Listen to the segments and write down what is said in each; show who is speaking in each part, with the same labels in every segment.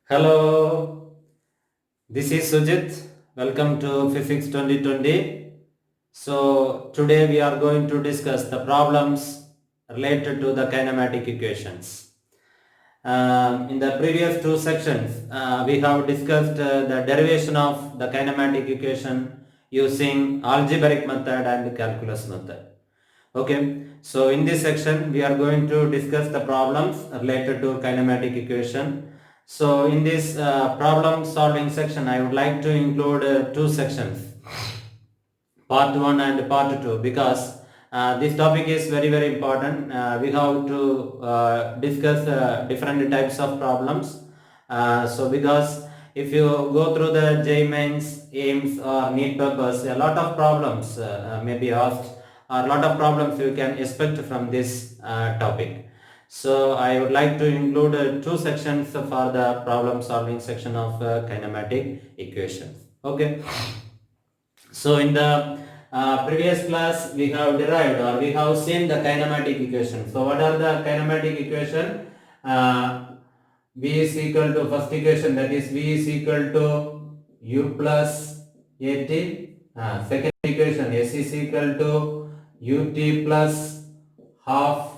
Speaker 1: Hello, this is Sujit. Welcome to Physics 2020. So, today we are going to discuss the problems related to the kinematic equations. In the previous two sections, we have discussed the derivation of the kinematic equation using algebraic method and calculus method. Okay, so in this section we are going to discuss the problems related to kinematic equation. So in this problem solving section I would like to include two sections, part 1 and part 2, because this topic is very important. We have to discuss different types of problems. So because if you go through the J mains, AIMS or NEET papers, a lot of problems may be asked, or a lot of problems you can expect from this topic. So I would like to include two sections for the problem solving section of kinematic equations. Okay. So in the previous class we have derived, or we have seen the kinematic equation. So what are the kinematic equation? V is equal to first equation, that is V is equal to U plus AT. Second equation, S is equal to UT plus half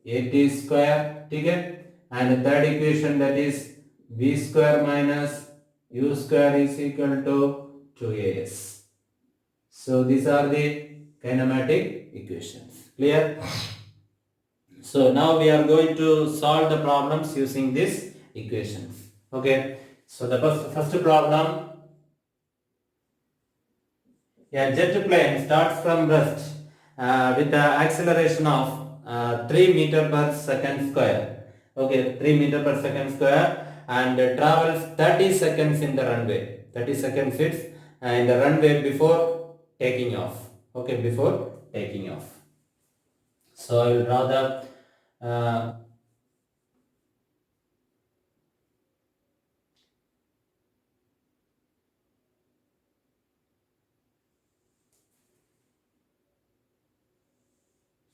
Speaker 1: AT square. Okay? And third equation, that is V square minus U square is equal to 2AS. So these are the kinematic equations. Clear? So now we are going to solve the problems using these equations. Okay. So the first problem, a jet plane starts from rest with the acceleration of 3 meter per second square. Okay, 3 meter per second square, and travels 30 seconds in the runway. 30 seconds it's in the runway before taking off. Okay, before taking off. So I will draw the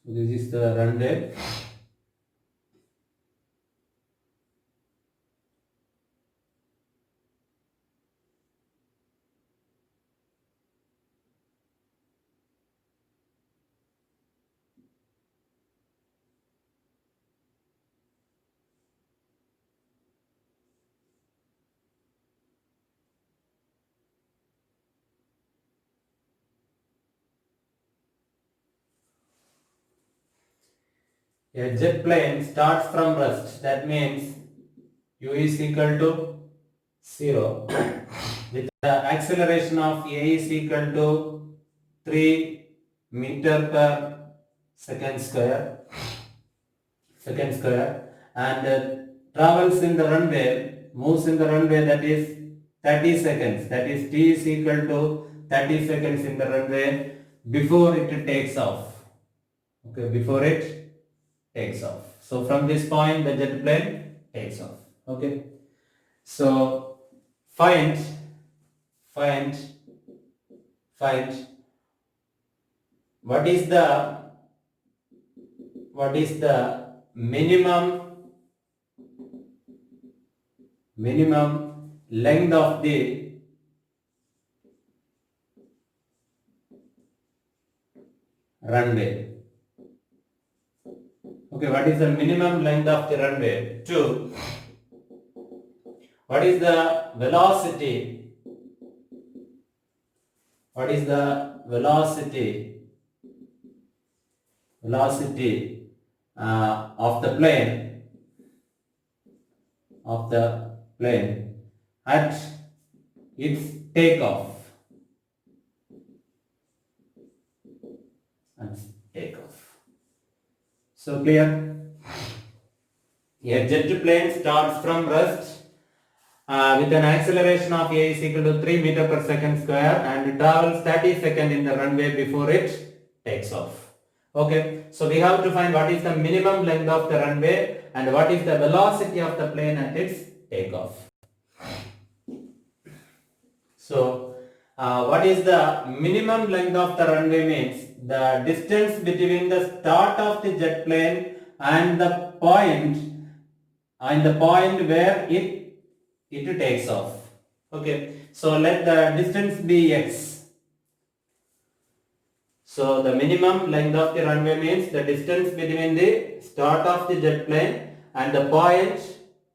Speaker 1: this is the runway. A jet plane starts from rest. That means U is equal to 0 with the acceleration of A is equal to 3 meter per second square, and travels in the runway, moves in the runway, that is 30 seconds, that is T is equal to 30 seconds in the runway before it takes off. Okay, before it takes off. So from this point the jet plane takes off. Okay. So find find find what is the minimum length of the runway. Okay, what is the minimum length of the runway? 2. What is the velocity? What is the velocity of the plane at its takeoff? So clear? A jet plane starts from rest with an acceleration of A is equal to 3 meter per second square, and travels 30 seconds in the runway before it takes off. Okay, so we have to find what is the minimum length of the runway and what is the velocity of the plane at its takeoff. So what is the minimum length of the runway means the distance between the start of the jet plane and the point where it it takes off. Okay, so let the distance be x. So the minimum length of the runway means the distance between the start of the jet plane and the point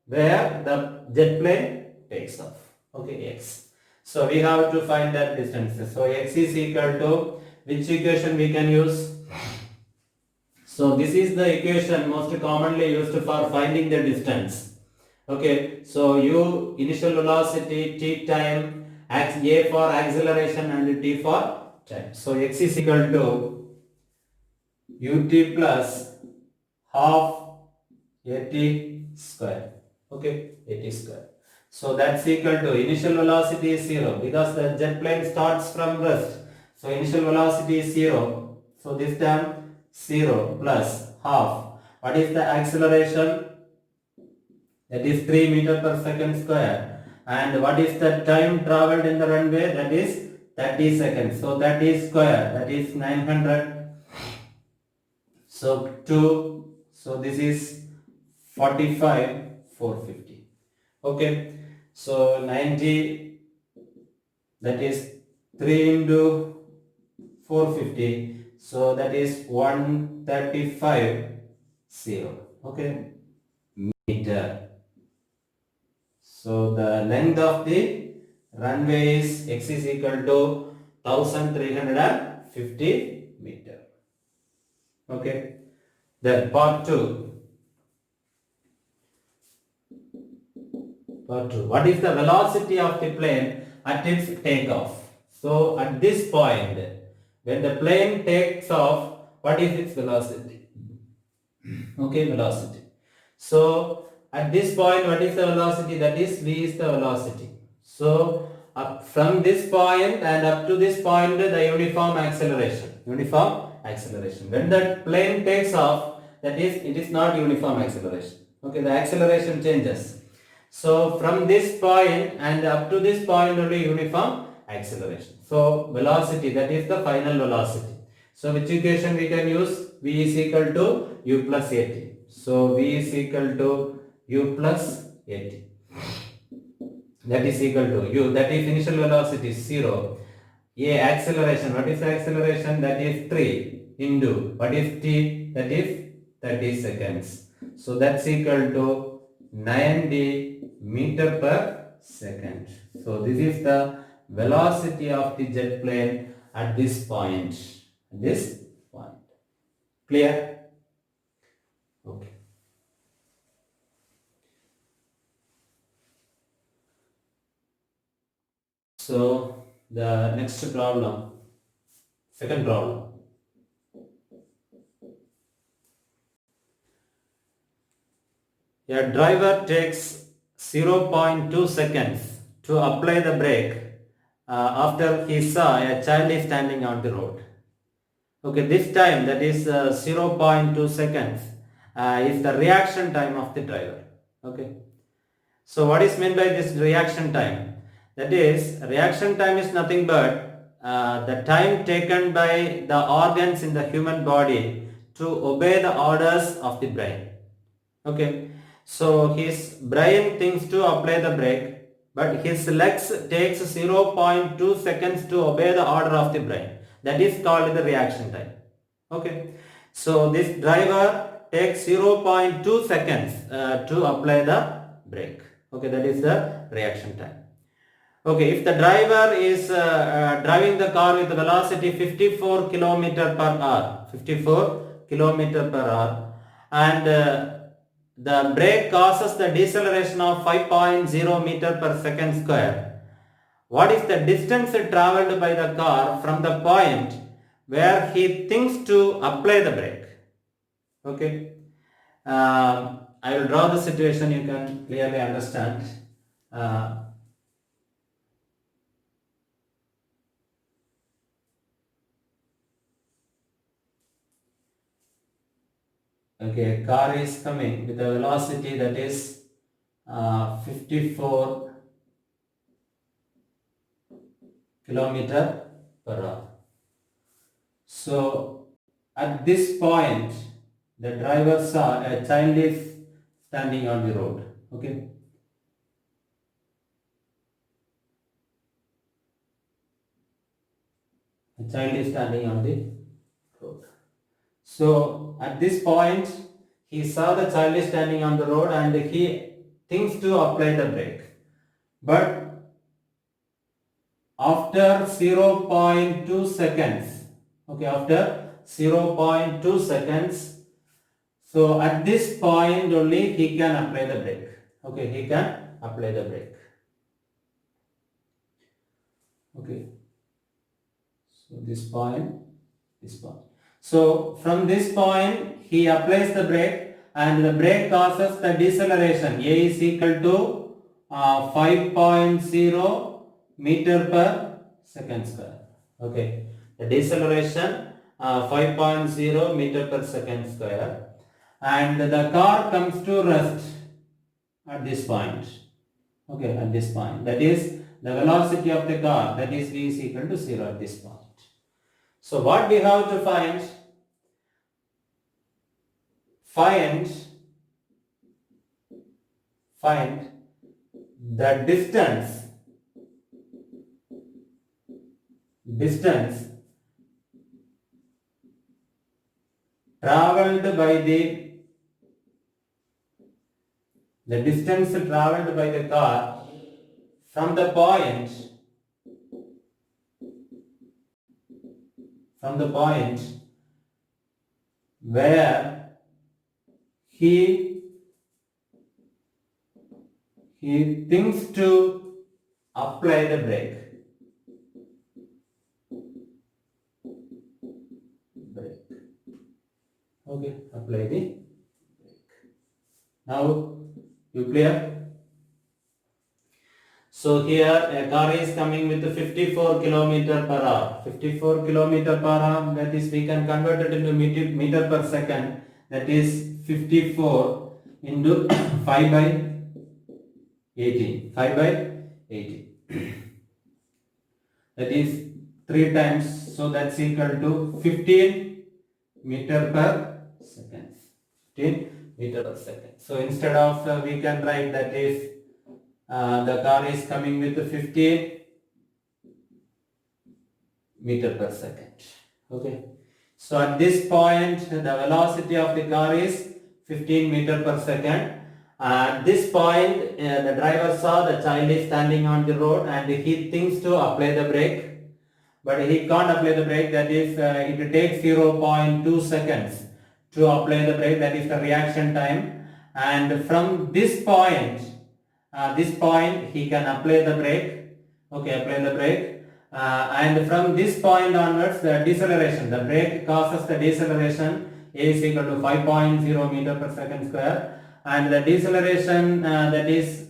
Speaker 1: where the jet plane takes off. Okay, x. So we have to find that distance. So x is equal to which equation we can use? So this is the equation most commonly used for finding the distance. Okay, so u initial velocity, t time, a for acceleration and t for time. So x is equal to ut plus half at square. Okay, at square. So that's equal to initial velocity is 0 because the jet plane starts from rest. So initial velocity is 0. So this term 0 plus half. What is the acceleration? That is 3 meter per second square. And what is the time traveled in the runway? That is 30 seconds. So that is square. That is 900. So 2. So this is 45, 450. Okay. So 90. That is 3 into 450. So that is 135, 0. Okay. Meter. So the length of the runway is x is equal to 1350 meter. Okay. Then part 2. Part 2. What is the velocity of the plane at its takeoff? So at this point, when the plane takes off, what is its velocity? Okay, velocity. So at this point, what is the velocity? That is v is the velocity. So up from this point and up to this point, the uniform acceleration. Uniform acceleration. When the plane takes off, that is, it is not uniform acceleration. Okay, the acceleration changes. So from this point and up to this point only uniform acceleration. So velocity, that is the final velocity. So which equation we can use? V is equal to u plus at. So v is equal to u plus at. That is equal to u. That is initial velocity 0. A acceleration. What is the acceleration? That is 3 into what is t? That is 30 seconds. So that's equal to 90 meter per second. So this is the velocity of the jet plane at this point. This point. Clear? Okay. So the next problem, second problem. A driver takes 0.2 seconds to apply the brake after he saw a child is standing on the road. Okay, this time, that is 0.2 seconds, is the reaction time of the driver. Okay. So what is meant by this reaction time? That is, reaction time is nothing but the time taken by the organs in the human body to obey the orders of the brain. Okay. So his brain thinks to apply the brake, but his legs takes 0.2 seconds to obey the order of the brain. That is called the reaction time. Okay. So this driver takes 0.2 seconds to apply the brake. Okay, that is the reaction time. Okay, if the driver is driving the car with velocity 54 kilometer per hour, 54 kilometer per hour, and the brake causes the deceleration of 5.0 meter per second square. What is the distance traveled by the car from the point where he thinks to apply the brake? Okay. I will draw the situation, you can clearly understand. Okay, car is coming with a velocity that is 54 kilometer per hour. So at this point, the driver saw a child is standing on the road. Okay. The child is standing on the road. So at this point, he saw the child is standing on the road and he thinks to apply the brake. But after 0.2 seconds, okay, after 0.2 seconds, so at this point only he can apply the brake. Okay, he can apply the brake. Okay, so this point. So from this point he applies the brake and the brake causes the deceleration. A is equal to 5.0 meter per second square. Okay, the deceleration 5.0 meter per second square, and the car comes to rest at this point. Okay, at this point, that is the velocity of the car, that is v is equal to 0 at this point. So what we have to find the distance traveled by the distance traveled by the car from the point where he thinks to apply the brake. Okay, apply the brake. Now you clear? So here a car is coming with 54 km per hour. 54 km per hour, that is, we can convert it into meter per second. That is 54 into 5 by 18. 5 by 18. That is 3 times. So that's equal to 15 meter per second. 15 meter per second. So instead of we can write that is the car is coming with 15 meter per second. Okay. So at this point the velocity of the car is 15 meter per second. At this point the driver saw the child is standing on the road and he thinks to apply the brake, but he can't apply the brake. That is it takes 0.2 seconds to apply the brake, that is the reaction time, and from this point he can apply the brake. Okay, apply the brake, and from this point onwards the deceleration, the brake causes the deceleration. A is equal to 5.0 meter per second square, and the deceleration that is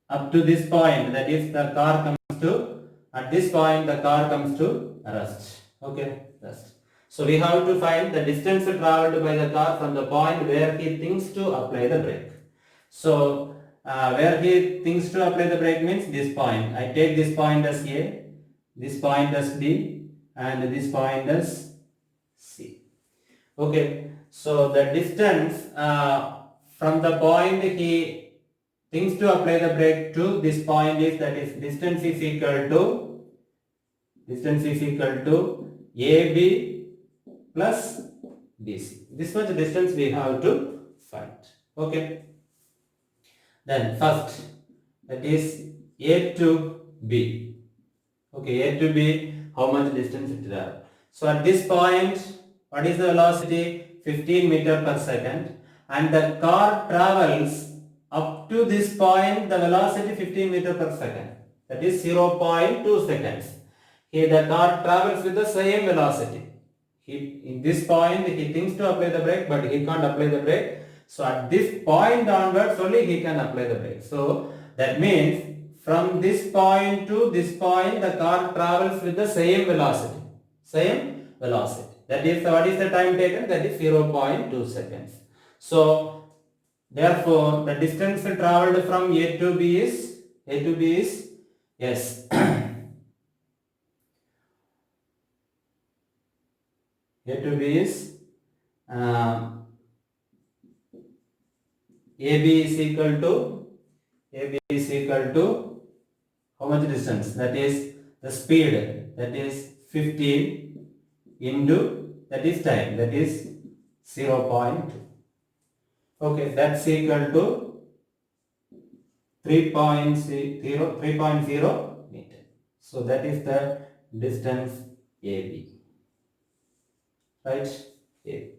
Speaker 1: up to this point, that is the car comes to, at this point the car comes to rest. Okay, rest. So we have to find the distance traveled by the car from the point where he thinks to apply the brake. So where he thinks to apply the brake means this point. I take this point as A, this point as B, and this point as C. Okay, so the distance from the point he thinks to apply the brake to this point is, that is, distance is equal to AB plus BC. This much distance we have to find. Okay. Then first, that is A to B. Okay, A to B, how much distance it is. So at this point, what is the velocity? 15 meter per second, and the car travels up to this point the velocity 15 meter per second. That is 0.2 seconds. Here the car travels with the same velocity. In this point he thinks to apply the brake, but he can't apply the brake. So at this point onwards only he can apply the brake. So that means from this point to this point the car travels with the same velocity. That is, what is the time taken? That is 0.2 seconds. So therefore the distance traveled from A to B is yes A to B is AB is equal to how much distance? That is the speed, that is 15 into, that is time, that is 0.2. Okay, that's equal to 3.0 meter. So that is the distance AB, right? AB.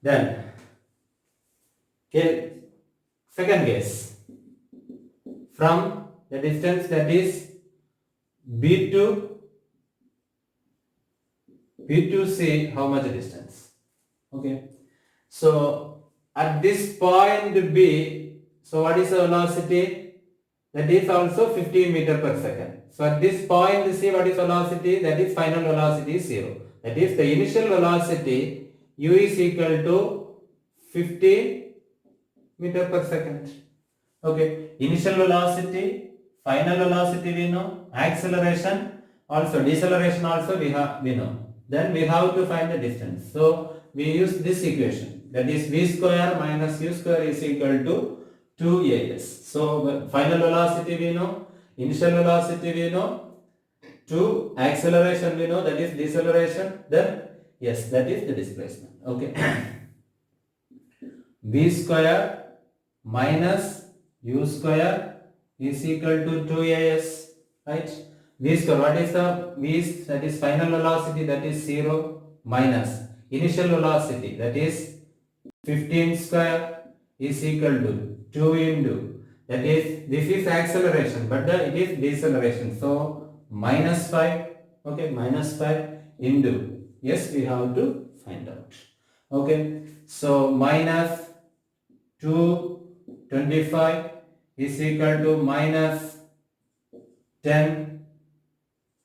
Speaker 1: Then, okay, second case, from the distance that is B to C, how much distance? Okay, so at this point B, so what is the velocity? That is also 15 meter per second. So at this point C, what is velocity? That is final velocity is 0. That is the initial velocity u is equal to 15 meter per second. Okay, initial velocity, final velocity we know, acceleration also, deceleration also we know. Then we have to find the distance. So we use this equation, that is v square minus u square is equal to 2as. So final velocity we know, initial velocity we know, 2 acceleration we know, that is deceleration, then yes, that is the displacement. Okay. v square minus u square is equal to 2as, right? V square, what is the v? That is final velocity, that is 0, minus initial velocity, that is 15 square is equal to 2 into, that is, this is acceleration, but it is deceleration, so minus 5, okay, minus 5 into, yes, we have to find out. Okay, so minus 225 is equal to minus 10,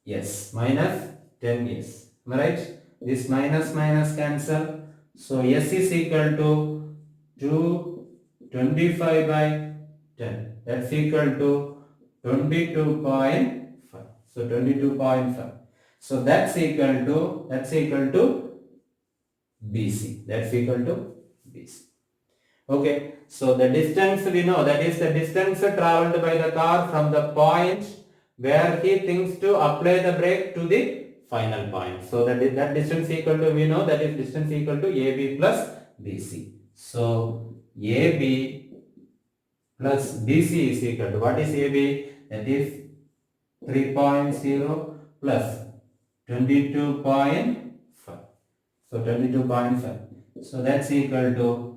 Speaker 1: yes, minus 10, yes, am I right? This minus minus cancel, so s is equal to 225 by 10, that's equal to 22.5, so 22.5, so that's equal to BC, that's equal to BC. Okay, so the distance we know, that is the distance traveled by the car from the point where he thinks to apply the brake to the final point. So that distance equal to, we know, that is distance equal to AB plus BC. So AB plus BC is equal to, what is AB? That is 3.0 plus 22.5. So 22.5. So that's equal to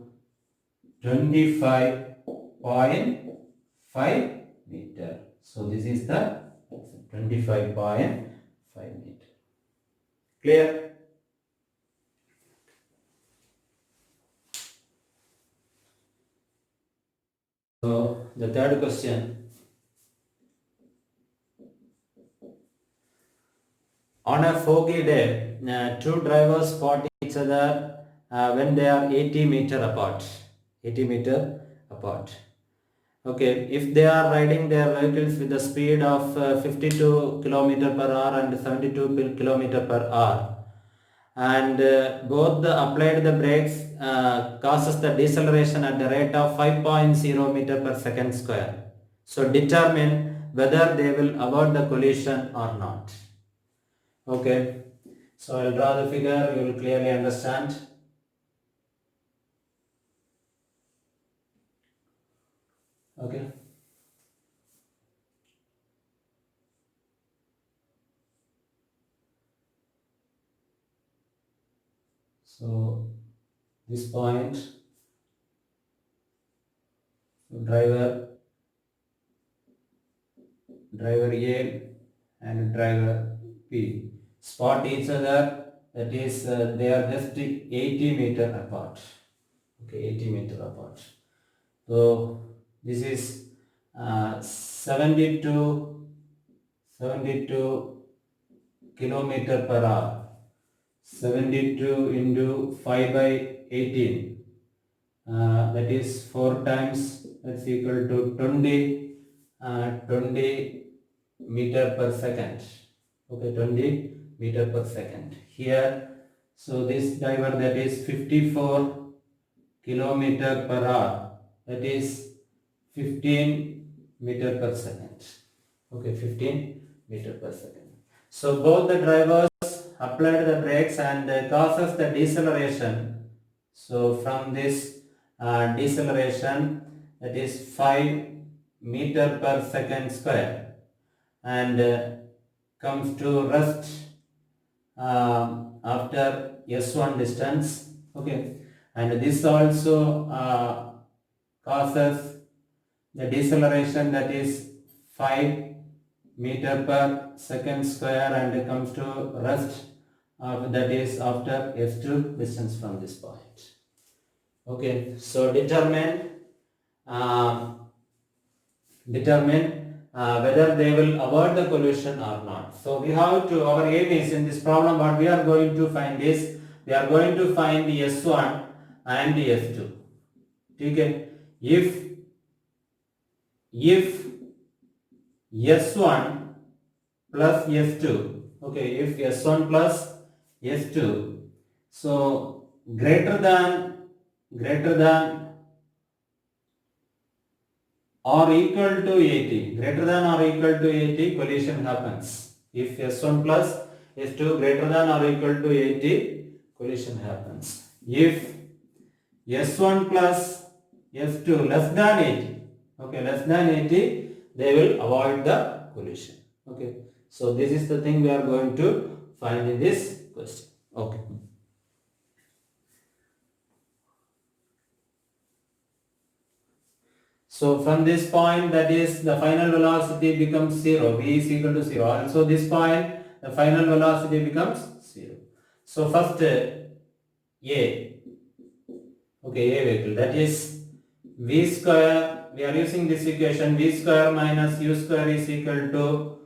Speaker 1: 25.5 meter. So this is the 25.5 meter. Clear? So the third question. On a foggy day, two drivers spot each other when they are 80 meter apart. 80 meter apart. Okay, if they are riding their vehicles with a speed of 52 km per hour and 72 km per hour, and both the applied the brakes causes the deceleration at the rate of 5.0 meter per second square. So determine whether they will avoid the collision or not. Okay, so I'll draw the figure, you will clearly understand. Okay. So this point, driver A and driver P spot each other, that is they are just 80 meter apart. Okay, 80 meter apart. So this is 72 kilometer per hour. 72 into 5 by 18. That is 4 times, that's equal to 20 meter per second. Okay, 20 meter per second. Here, so this driver, that is 54 kilometer per hour, that is 15 meter per second. Okay, 15 meter per second. So both the drivers applied the brakes and causes the deceleration. So from this deceleration, that is 5 meter per second square, and comes to rest after s1 distance. Okay, and this also causes the deceleration, that is 5 meter per second square, and it comes to rest that is after s2 distance from this point. Okay, so determine whether they will avoid the collision or not. So we have to, our aim is in this problem, what we are going to find is, we are going to find the s1 and the s2. Okay, if s1 plus s2, okay, if s1 plus s2, so greater than or equal to 80, greater than or equal to 80, collision happens. If s1 plus s2 greater than or equal to 80, collision happens. If s1 plus s2 less than 80, okay, less than 80, they will avoid the collision. Okay, so this is the thing we are going to find in this question. Okay. So from this point, that is the final velocity becomes 0, v is equal to 0. Also this point, the final velocity becomes 0. So first A, okay, A vehicle, that is v square, we are using this equation, v square minus u square is equal to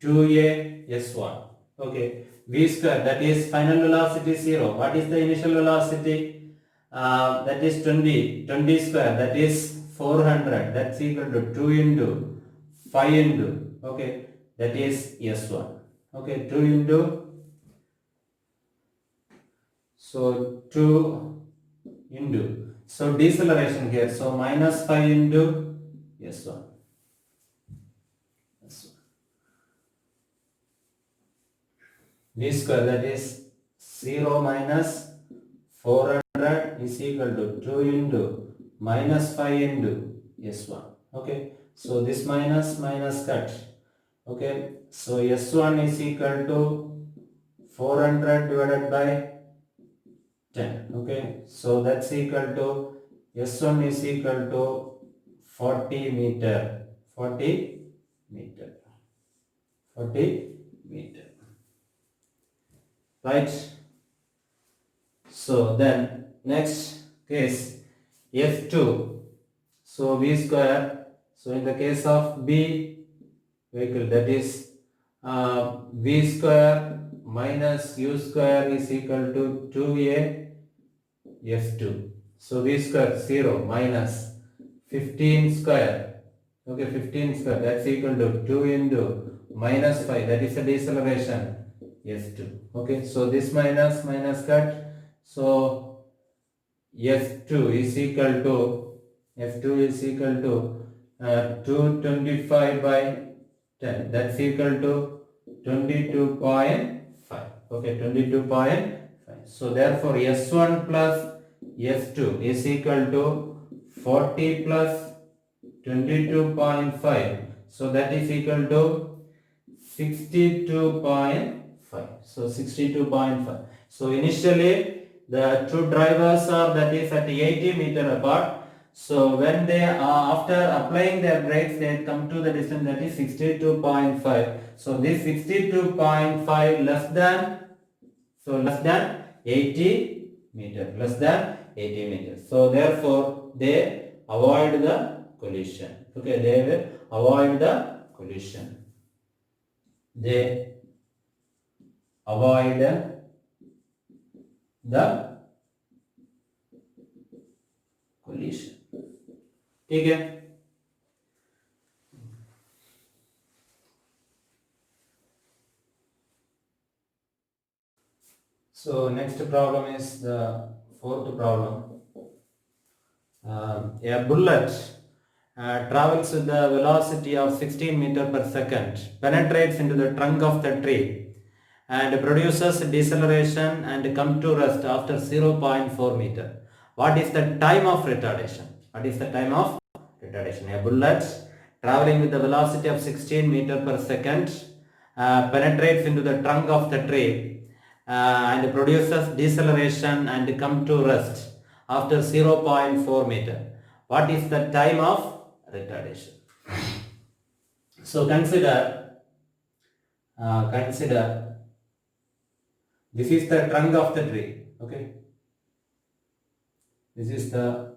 Speaker 1: 2a s1. Okay, v square, that is final velocity 0. What is the initial velocity? That is 20 square, that is 400, that's equal to 2 into 5 into, okay, that is s1. Okay, 2 into, so 2 into, so deceleration here, so minus 5 into s1. V square, that is 0 minus 400 is equal to 2 into minus 5 into s1. Okay, so this minus cut. Okay, so s1 is equal to 400 divided by 10. Okay, so that's equal to s1 is equal to 40 meter. 40 meter. Right. So then next case f2. So v square. So in the case of B vehicle, that is v square minus u square is equal to 2a f2. So v square 0 minus 15 square. Okay, 15 square, that's equal to 2 into minus 5, that is a deceleration f2. Okay, so this minus cut. So f2 is equal to 225 by 10, that's equal to 22.5. Okay, 22.5. So therefore s1 plus s2 is equal to 40 plus 22.5. So that is equal to 62.5. So 62.5. So initially the two drivers are, that is at 80 meter apart. So when they are after applying their brakes, they come to the distance, that is 62.5. So this 62.5 less than 80 meter, less than 80 meters. So therefore they avoid the collision. Okay, they will avoid the collision. They avoid the collision. ठीक है. So next problem is the fourth problem. A bullet travels with the velocity of 16 meter per second, penetrates into the trunk of the tree and produces deceleration and come to rest after 0.4 meter. What is the time of retardation? What is the time of retardation? A bullet traveling with the velocity of 16 meter per second penetrates into the trunk of the tree and produces deceleration and come to rest after 0.4 meter. What is the time of retardation? So consider this is the trunk of the tree. Okay, this is the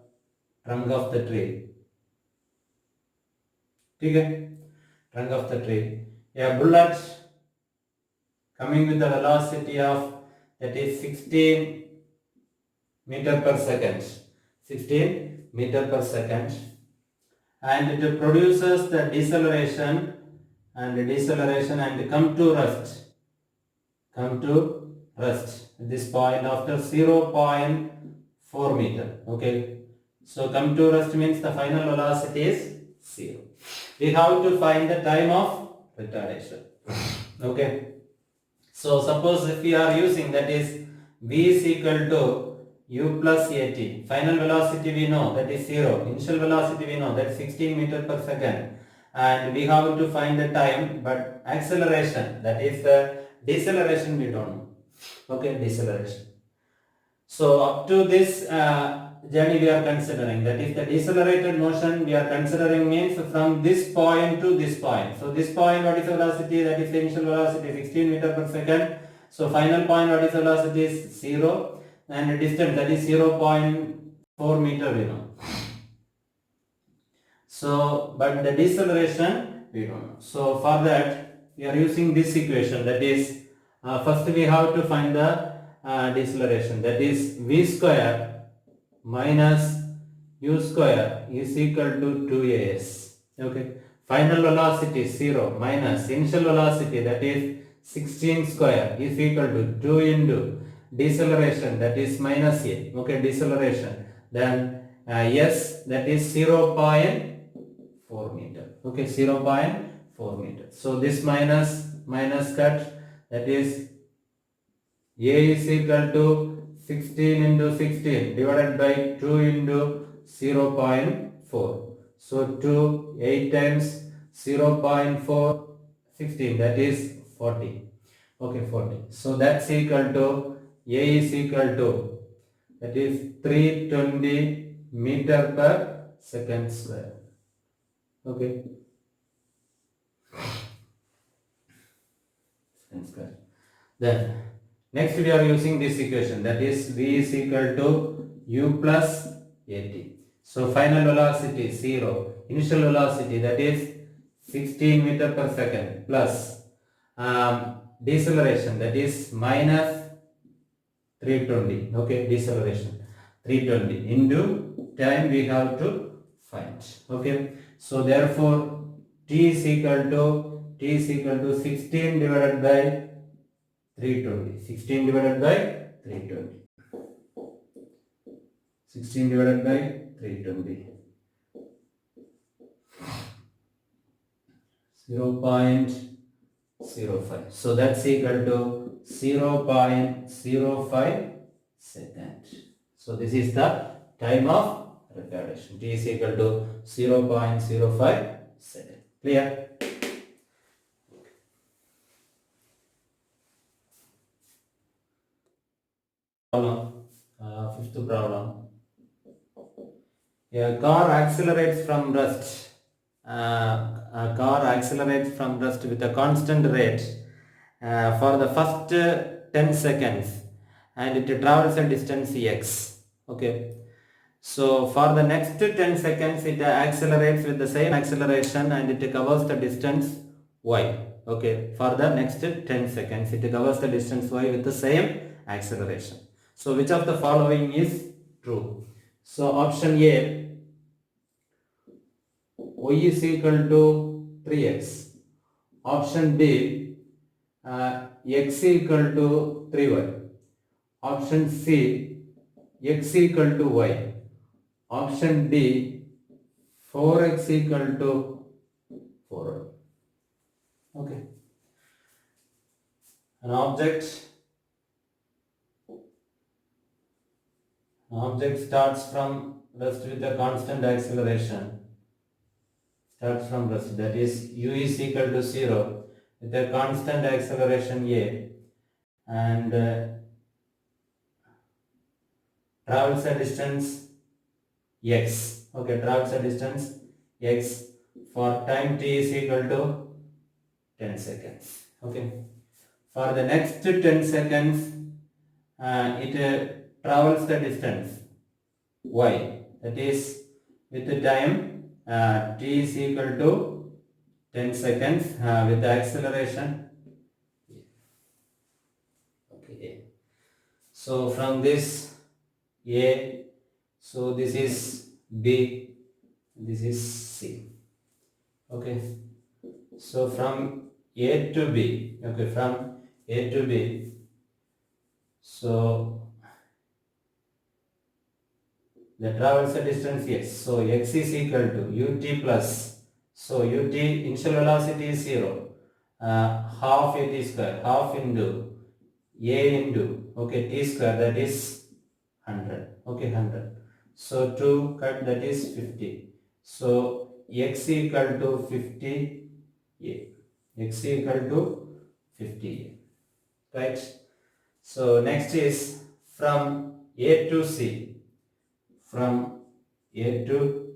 Speaker 1: trunk of the tree. Okay, trunk of the tree. A bullet coming with the velocity of that is 16 meter per second. 16 meter per second, and it produces the deceleration and come to rest at this point after 0.4 meter. Okay, so come to rest means the final velocity is 0. We have to find the time of retardation. Okay, so suppose if we are using that is v is equal to u plus at, final velocity we know that is 0, initial velocity we know that is 16 meter per second, and we have to find the time, but acceleration, that is the deceleration, we don't know. Okay, deceleration. So up to this journey we are considering, that is the decelerated motion we are considering means from this point to this point. So this point, what is the velocity? That is the initial velocity 16 meter per second. So final point, what is the velocity? Is 0, and the distance, that is 0.4 meter we know. So but the deceleration we don't know. So for that we are using this equation, that is first we have to find the deceleration, that is v square minus u square is equal to 2as. Okay, final velocity 0 minus initial velocity, that is 16 square, is equal to 2 into deceleration, that is minus a. Okay, deceleration, then s, that is 0.4 meter. Okay, 0.4 meter. So this minus cut, that is a is equal to 16 into 16 divided by 2 into 0.4. So 2, 8 times 0.4, 16, that is 40. Okay, 40. So that's equal to, a is equal to, that is 320 meter per second square. Okay. Second square. Then next we are using this equation, that is v is equal to u plus at. So final velocity 0, initial velocity, that is 16 meter per second, plus deceleration, that is minus 320. Okay, deceleration 320 into time we have to find. Okay, so therefore t is equal to 16 divided by 320. 16 divided by 320. 16 divided by 320. 0.05. So that's equal to 0.05 second. So this is the time of retardation. T is equal to 0.05 second. Clear? Problem. Fifth problem. A car accelerates from rest. A car accelerates from rest with a constant rate for the first 10 seconds, and it travels a distance x. Okay. So for the next 10 seconds it accelerates with the same acceleration and it covers the distance y. Okay. For the next 10 seconds it covers the distance y with the same acceleration. So which of the following is true? So option A, y is equal to 3x. Option B, x equal to 3y. Option C, x equal to y. Option D, 4x equal to 4. Okay. An object starts from rest with a constant acceleration. Starts from rest, that is u is equal to 0 with a constant acceleration a, and travels a distance x. Okay, travels a distance x for time t is equal to 10 seconds. Okay. For the next 10 seconds, it travels the distance y. That is, with the time t is equal to 10 seconds with the acceleration. Okay. So from this A, so this is B, this is C. Okay. So from A to B, okay, from A to B, so the travels a distance x. So x is equal to ut plus, so ut initial velocity is 0, half at square, half into a into, okay, t square, that is 100, okay, 100. So 2 cut, that is 50. So x equal to 50 a. X equal to 50 a. Right? So next is from A to C. From A to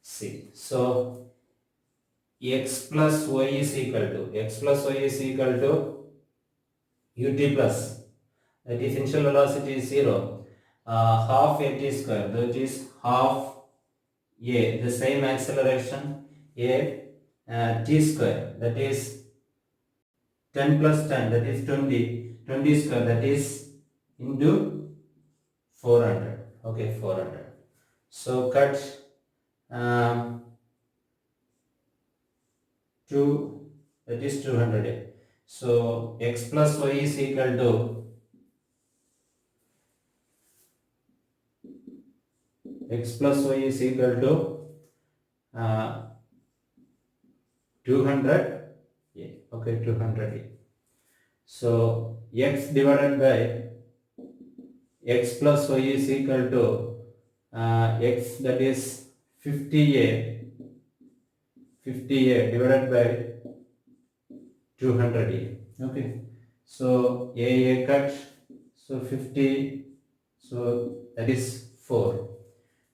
Speaker 1: C. So x plus y is equal to ut plus, that is initial velocity is 0, half at square, that is half a, the same acceleration a, t square, that is 10 plus 10, that is 20, 20 square, that is into 400, okay, 400. So cut 2, that is 200. So x plus y is equal to uh, 200 a, okay, 200 a. So x divided by x plus y is equal to x, that is 50a divided by 200a. Okay. So a cut, so 50, so that is 4.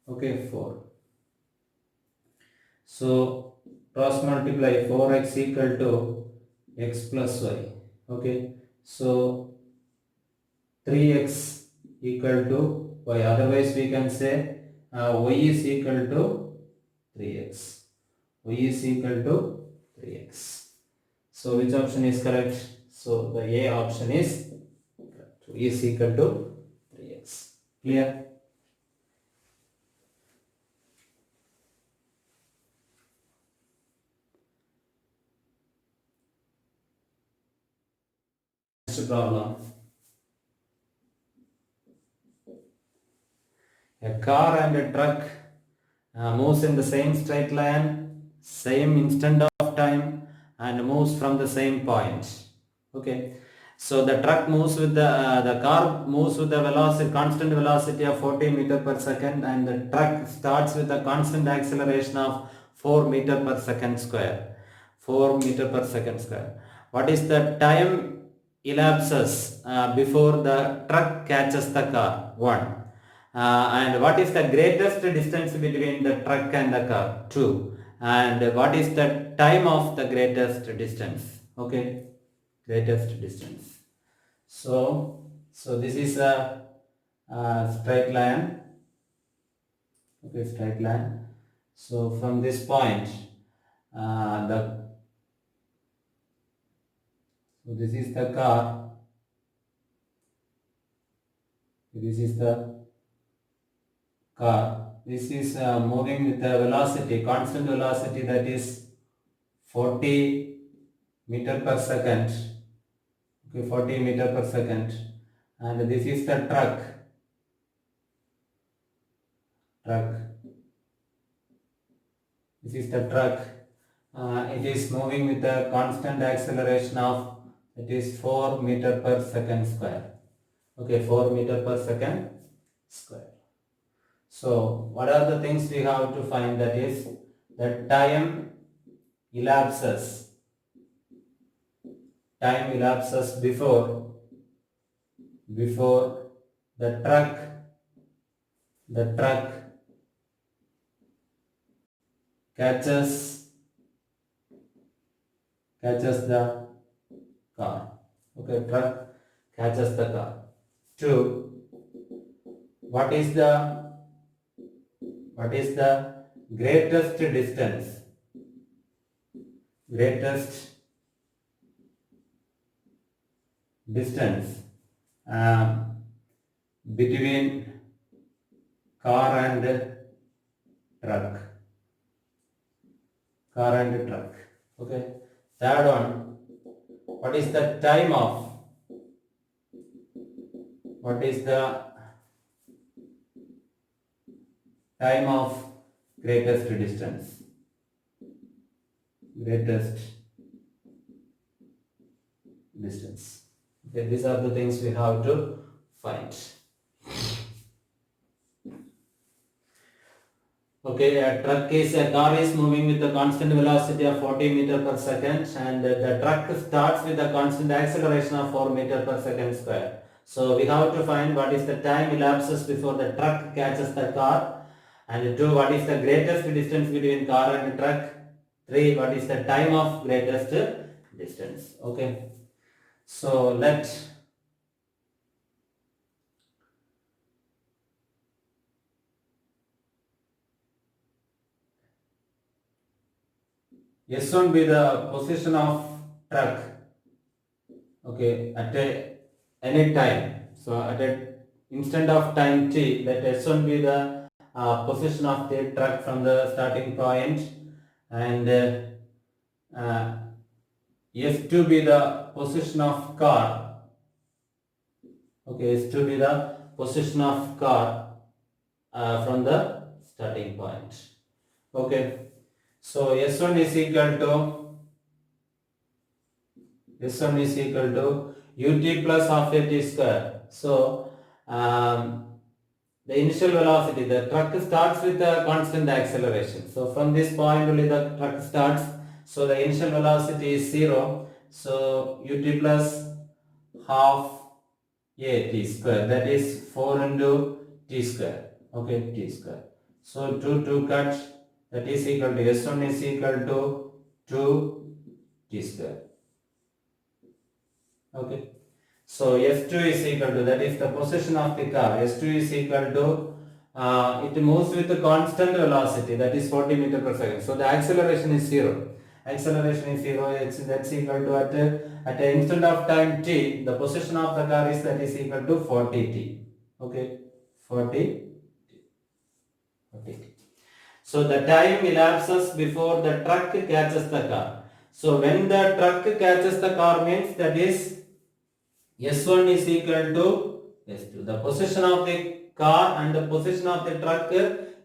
Speaker 1: Okay, 4. So cross multiply 4x equal to x plus y. Okay. So 3x equal to y. Otherwise we can say y is equal to 3x. Y is equal to 3x. So which option is correct? So the A option is correct. Y is equal to 3x. Clear? Next problem. A car and a truck moves in the same straight line, same instant of time, and moves from the same point. Okay. So the truck moves with the car moves with the velocity, constant velocity of 40 meter per second, and the truck starts with a constant acceleration of 4 meter per second square. 4 meter per second square. What is the time elapses before the truck catches the car? 1. And what is the greatest distance between the truck and the car? 2. And what is the time of the greatest distance? Okay, greatest distance. So this is a straight line. Okay, straight line. So from this point, so this is the car. This is the car. This is moving with the velocity, constant velocity, that is 40 meter per second. Okay, 40 meter per second. And this is the truck. This is the truck. It is moving with a constant acceleration of, it is 4 meter per second square. Okay, 4 meter per second square. So what are the things we have to find? That is the time elapses before the truck catches the car. Okay, truck catches the car. 2. What is the greatest distance between car and truck. Okay. Third one, what is the time of greatest distance? Okay, these are the things we have to find. Okay, a car is moving with a constant velocity of 40 meter per second, and the truck starts with a constant acceleration of 4 meter per second square. So we have to find what is the time elapses before the truck catches the car, and 2, what is the greatest distance between car and truck. 3, what is the time of greatest distance. Okay, so let S1 be the position of truck, okay, at any time. So at a instant of time t, let S1 be the position of the truck from the starting point, and S2 be the position of car. Okay, S2 be the position of car from the starting point. Okay, so S1 is equal to ut plus half a t square. So the initial velocity, the truck starts with a constant acceleration. So from this point only the truck starts. So the initial velocity is 0. So ut plus half a t square, that is 4 into t square. Okay, t square. So 2 cut, that is equal to S1 is equal to 2 t square. Okay, so S2 is equal to, that is the position of the car. S2 is equal to, it moves with a constant velocity, that is 40 meter per second. So the acceleration is 0. That's equal to at an instant of time t, the position of the car is, that is equal to 40t. Okay, 40t. So the time elapses before the truck catches the car. So when the truck catches the car means, that is S1 is equal to S2. The position of the car and the position of the truck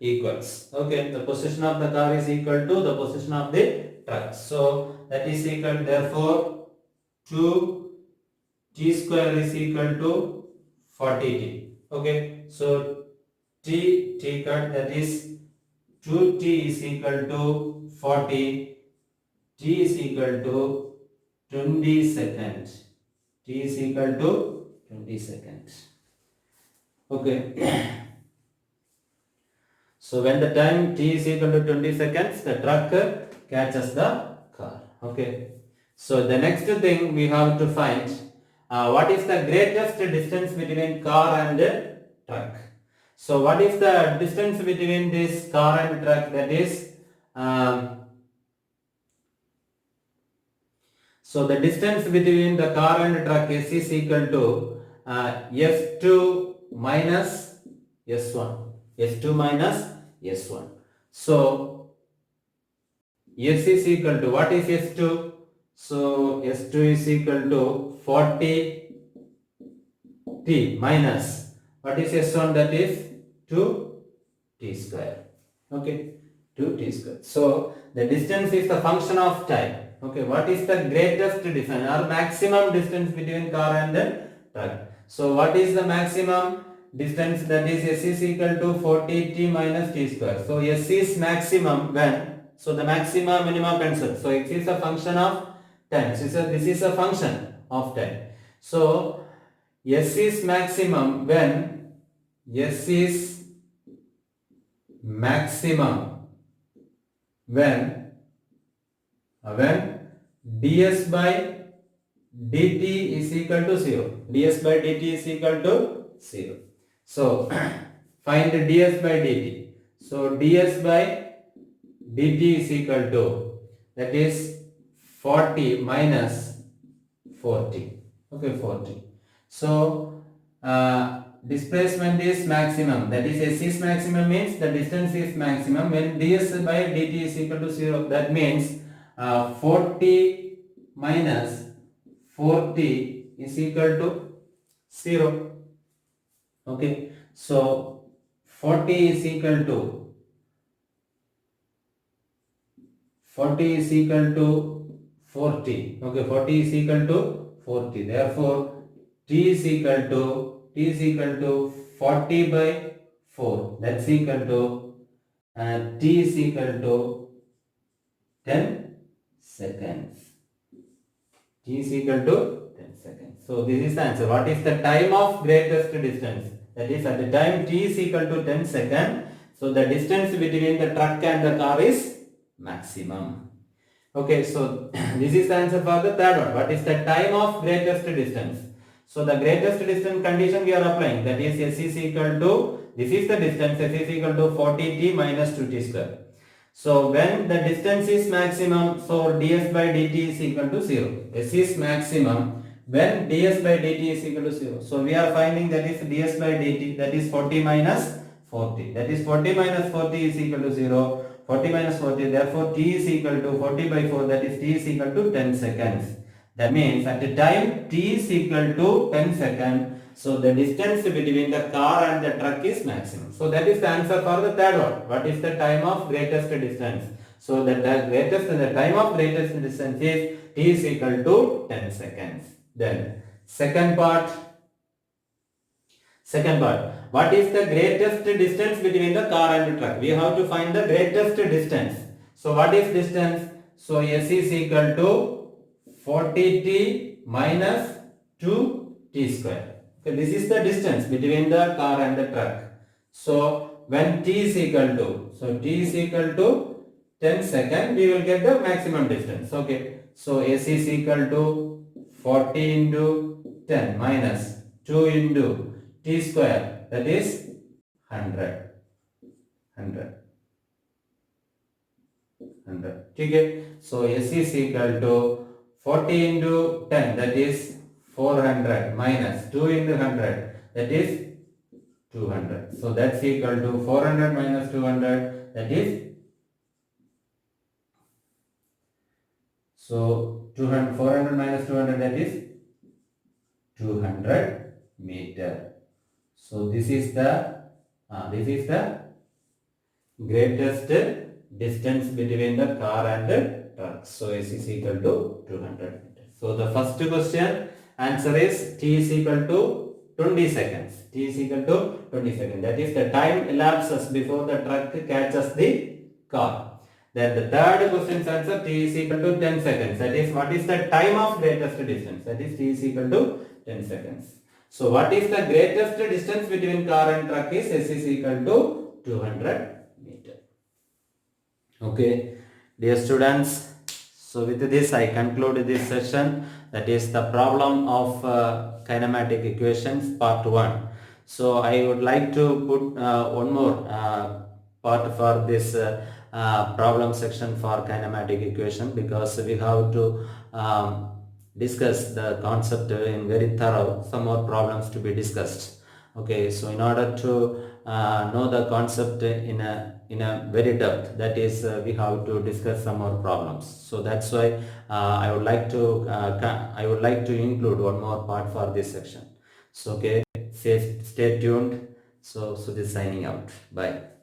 Speaker 1: equals. Okay, the position of the car is equal to the position of the truck. So that is equal, therefore 2 t square is equal to 40t. Okay, so t cut, that is 2t is equal to 40. T is equal to 20 seconds. T is equal to 20 seconds. Okay. So when the time t is equal to 20 seconds, the truck catches the car. Okay. So the next thing we have to find, what is the greatest distance between car and truck. So what is the distance between this car and truck? That is, so the distance between the car and truck is equal to S2 minus S1. S2 minus S1. So S is equal to, what is S2? So S2 is equal to 40t minus, what is S1? That is 2t square. Okay. 2t square. So the distance is the function of time. Okay, what is the greatest distance or maximum distance between car and the truck? So what is the maximum distance? That is s is equal to 40t minus t square. So s is maximum when? So the maximum minimum concept. So x is a function of time. This is a function of time. So s is maximum when s is maximum when ds by dt is equal to 0. ds by dt is equal to 0. So find ds by dt. So ds by dt is equal to, that is 40 minus 40. Okay, 40. So displacement is maximum, that is s is maximum means the distance is maximum when ds by dt is equal to 0. That means 40 minus 40 is equal to 0. Okay, so 40 is equal to 40 is equal to 40. Okay, 40 is equal to 40. Therefore, t is equal to 40 by 4. That's equal to t is equal to 10 seconds. T is equal to 10 seconds. So this is the answer. What is the time of greatest distance? That is at the time t is equal to 10 seconds. So the distance between the truck and the car is maximum. Okay, so this is the answer for the third one. What is the time of greatest distance? So the greatest distance condition we are applying, that is s is equal to, this is the distance, s is equal to 40t minus 2t square. So when the distance is maximum, so ds by dt is equal to 0. S is maximum when ds by dt is equal to 0. So we are finding that is ds by dt, that is 40 minus 40. That is 40 minus 40 is equal to 0. 40 minus 40, therefore t is equal to 40 by 4, that is t is equal to 10 seconds. That means at the time t is equal to 10 seconds, so the distance between the car and the truck is maximum. So that is the answer for the third one. What is the time of greatest distance? So the time of greatest distance is t is equal to 10 seconds. Then second part, what is the greatest distance between the car and the truck? We have to find the greatest distance. So what is distance? So s is equal to 40t minus 2t square. Okay, this is the distance between the car and the truck. So when t is equal to 10 seconds, we will get the maximum distance. Okay, so s is equal to 40 into 10 minus 2 into t square, that is 100. Okay, so s is equal to 40 into 10, that is 400 minus 2 into 100, that is 200. So that's equal to 400 minus 200, that is 400 minus 200, that is 200 meter. So this is the greatest distance between the car and the truck. So s is equal to 200 meters. So the first question answer is t is equal to 20 seconds. T is equal to 20 seconds. That is the time elapses before the truck catches the car. Then the third question's answer, t is equal to 10 seconds. That is, what is the time of greatest distance? That is, t is equal to 10 seconds. So what is the greatest distance between car and truck is s is equal to 200 meter. Okay, dear students, so with this I conclude this session, that is the problem of kinematic equations part 1. So I would like to put one more part for this problem section for kinematic equation, because we have to discuss the concept in very thorough, some more problems to be discussed. Okay, so in order to know the concept in a very depth, that is we have to discuss some more problems. So that's why I would like to include one more part for this section. So okay, stay tuned. So this signing out. Bye.